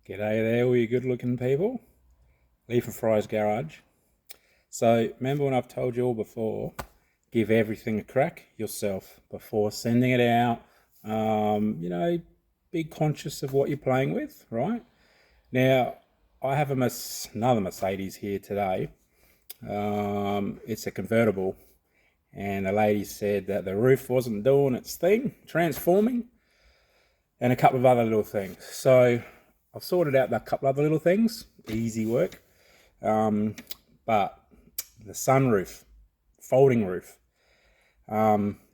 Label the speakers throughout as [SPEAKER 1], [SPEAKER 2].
[SPEAKER 1] G'day there, all you good looking people. Leaf and Fry's Garage. So remember when I've told you all before, give everything a crack yourself before sending it out. Be conscious of what you're playing with, right? Now, I have another Mercedes here today. It's a convertible, and the lady said that the roof wasn't doing its thing, transforming, and a couple of other little things. So I've sorted out a couple other little things, easy work. But the sunroof, folding roof,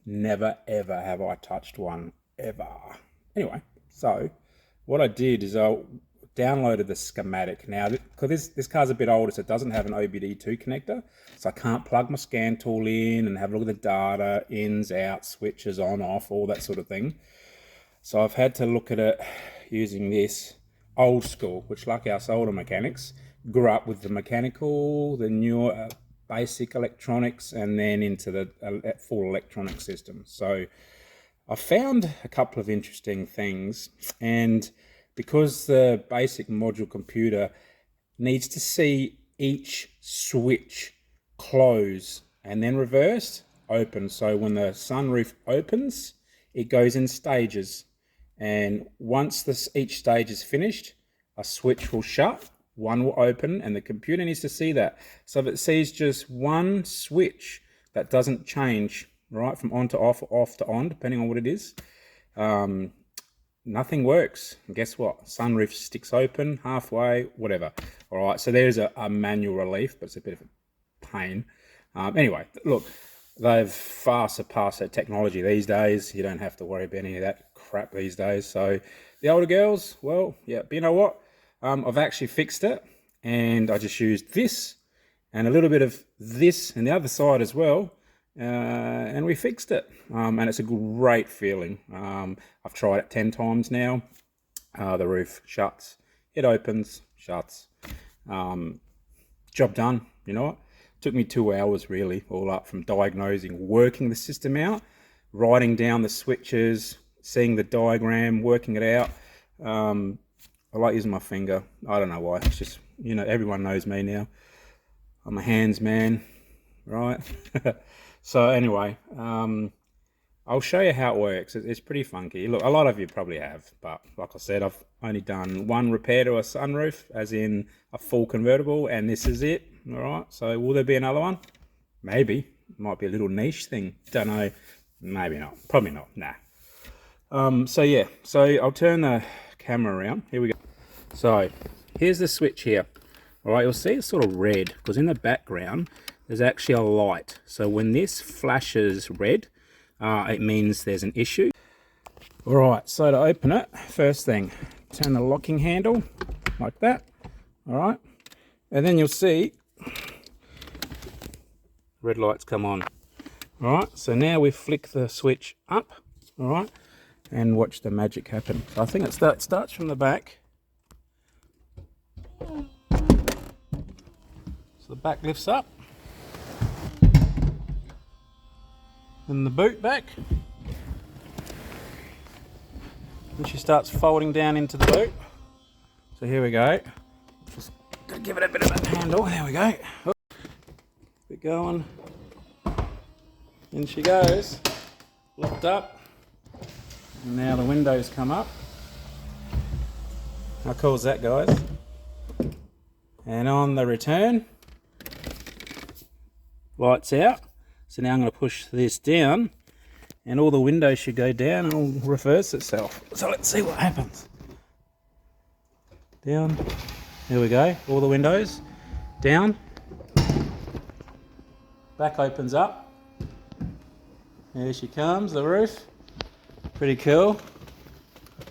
[SPEAKER 1] never ever have I touched one, ever. Anyway, so what I did is I downloaded the schematic. Now, because this car's a bit older, so it doesn't have an OBD2 connector, so I can't plug my scan tool in and have a look at the data, ins, outs, switches, on, off, all that sort of thing. So I've had to look at it using this old school, which, like us older mechanics, grew up with the mechanical, the newer basic electronics, and then into the full electronic system. So I found a couple of interesting things, and because the basic module computer needs to see each switch close and then reverse open, so when the sunroof opens, it goes in stages. And once each stage is finished, a switch will shut, one will open, and the computer needs to see that. So if it sees just one switch that doesn't change, right, from on to off, or off to on, depending on what it is, nothing works. And guess what? Sunroof sticks open, halfway, whatever. All right, so there's a manual relief, but it's a bit of a pain. Anyway, look, they've far surpassed their technology these days. You don't have to worry about any of that crap these days. So the older girls, well, yeah, but you know what? I've actually fixed it, and I just used this and a little bit of this and the other side as well, and we fixed it. And it's a great feeling. I've tried it 10 times now. The roof shuts, it opens, shuts. Job done. You know what? Took me 2 hours really, all up, from diagnosing, working the system out, writing down the switches, seeing the diagram, working it out. I like using my finger. I don't know why. It's just, everyone knows me now. I'm a hands man, right? So anyway, I'll show you how it works. It's pretty funky. Look, a lot of you probably have, but like I said, I've only done one repair to a sunroof, as in a full convertible, and this is it. All right, so will there be another one? Maybe. Might be a little niche thing. Don't know. Maybe not. Probably not. Nah. So yeah, so I'll turn the camera around. Here we go. So here's the switch here. All right, you'll see it's sort of red because in the background there's actually a light. So when this flashes red, it means there's an issue. All right, so to open it, first thing, turn the locking handle like that. All right, and then you'll see red lights come on. All right, so now we flick the switch up, all right, and watch the magic happen. So I think it starts from the back. So the back lifts up, and the boot back, and she starts folding down into the boot. So here we go. Just gotta give it a bit of a handle. There we go. We're going. In she goes. Locked up. And now the windows come up. How cool is that, guys? And on the return, lights out. So now I'm going to push this down, and all the windows should go down and it'll reverse itself. So let's see what happens. Down. There we go. All the windows down. Back opens up. There she comes, the roof. Pretty cool.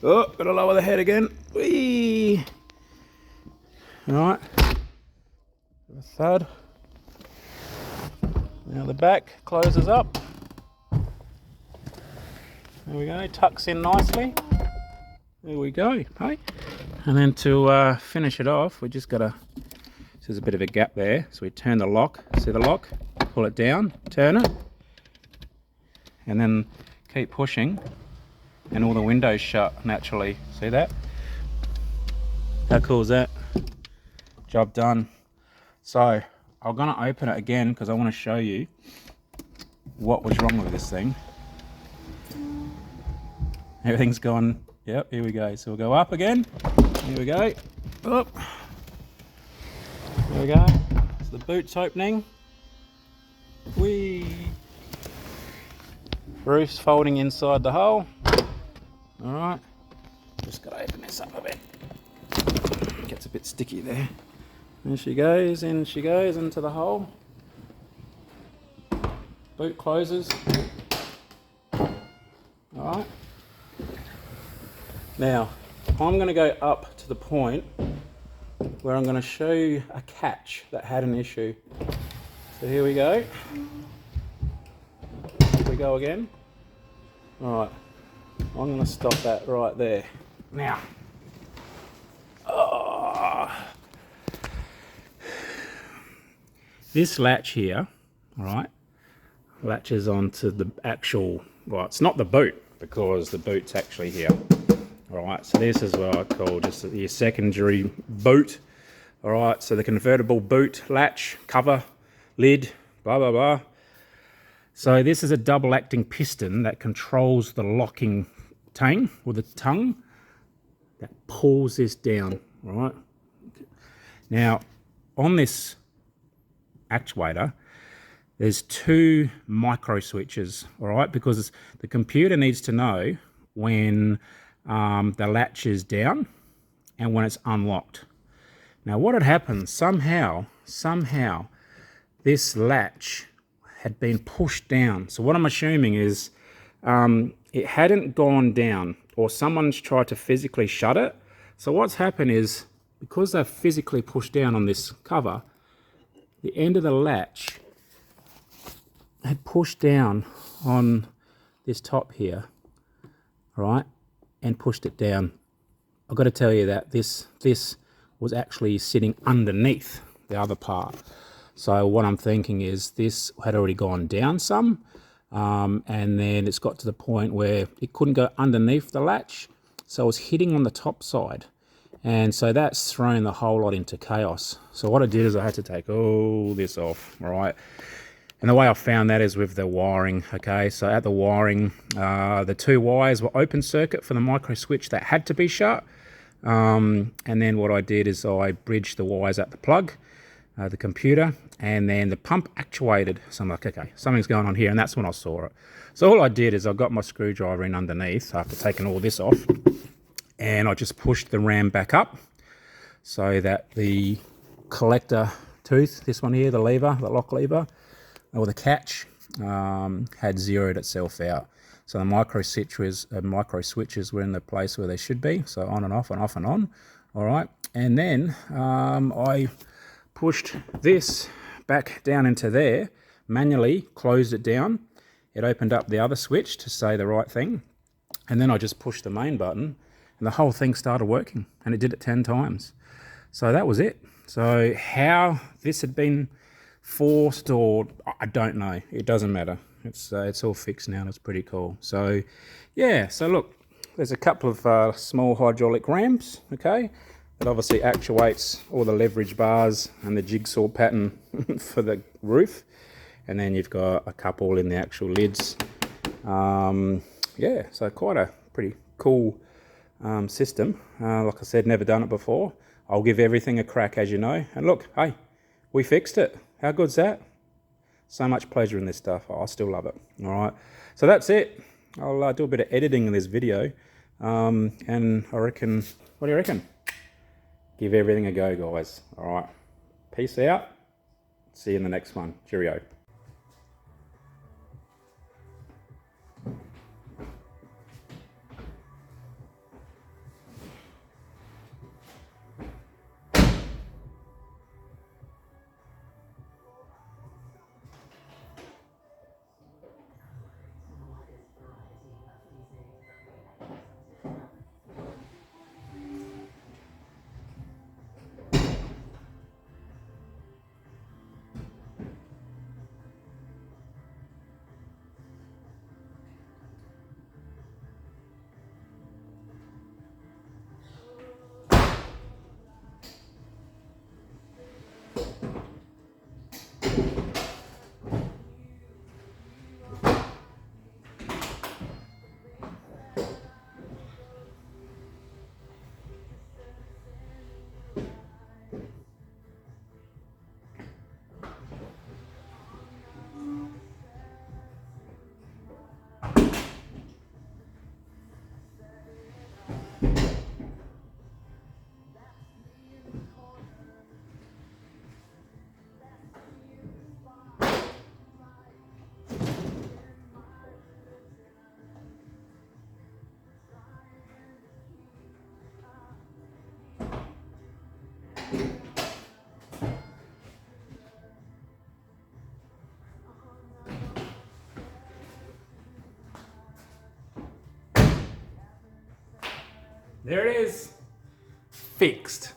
[SPEAKER 1] Oh, gotta lower the head again. Whee! Alright. A thud. Now the back closes up. There we go, tucks in nicely. There we go, hey? And then to finish it off, we just gotta, there's a bit of a gap there, so we turn the lock, see the lock? Pull it down, turn it, and then keep pushing, and all the windows shut naturally. See that? How cool is that? Job done. So I'm gonna open it again because I want to show you what was wrong with this thing. Everything's gone. Yep, here we go. So we'll go up again. Here we go. Up. There we go. So the boot's opening. Whee! Roof's folding inside the hole. Alright. Just gotta open this up a bit. Gets a bit sticky there. There she goes, in she goes into the hole. Boot closes. Alright. Now, I'm going to go up to the point where I'm going to show you a catch that had an issue. So here we go. Here we go again. Alright. I'm going to stop that right there. Now. This latch here, alright, latches onto the actual, well, it's not the boot because the boot's actually here. Alright, so this is what I call just your secondary boot. Alright, so the convertible boot, latch, cover, lid, blah, blah, blah. So this is a double acting piston that controls the locking tang, or the tongue, that pulls this down, right? Now, on this actuator, there's two micro switches, all right, because the computer needs to know when the latch is down and when it's unlocked. Now what had happened, somehow this latch had been pushed down. So what I'm assuming is it hadn't gone down, or someone's tried to physically shut it. So what's happened is, because they've physically pushed down on this cover, the end of the latch had pushed down on this top here, right, and pushed it down. I've got to tell you that this was actually sitting underneath the other part. So what I'm thinking is this had already gone down some, and then it's got to the point where it couldn't go underneath the latch, so it was hitting on the top side. And so that's thrown the whole lot into chaos. So what I did is I had to take all this off, right? And the way I found that is with the wiring, okay? So at the wiring, the two wires were open circuit for the micro switch that had to be shut. And then what I did is I bridged the wires at the plug, the computer, and then the pump actuated. So I'm like, okay, something's going on here, and that's when I saw it. So all I did is I got my screwdriver in underneath after taking all this off, and I just pushed the ram back up so that the collector tooth, this one here, the lever, the lock lever, or the catch, had zeroed itself out. So the micro switches were in the place where they should be. So on and off and off and on. All right. And then I pushed this back down into there, manually closed it down. It opened up the other switch to say the right thing. And then I just pushed the main button and the whole thing started working, and it did it 10 times. So that was it. So how this had been forced, or I don't know, it doesn't matter. It's all fixed now, and it's pretty cool. So yeah, so look, there's a couple of small hydraulic ramps, okay, that obviously actuates all the leverage bars and the jigsaw pattern for the roof, and then you've got a couple in the actual lids. Yeah, so quite a pretty cool system. Like I said, never done it before. I'll give everything a crack, as you know. And look, hey, we fixed it. How good's that? So much pleasure in this stuff. I still love it. All right. So that's it. I'll do a bit of editing in this video. And I reckon, what do you reckon? Give everything a go, guys. All right. Peace out. See you in the next one. Cheerio. There it is. Fixed.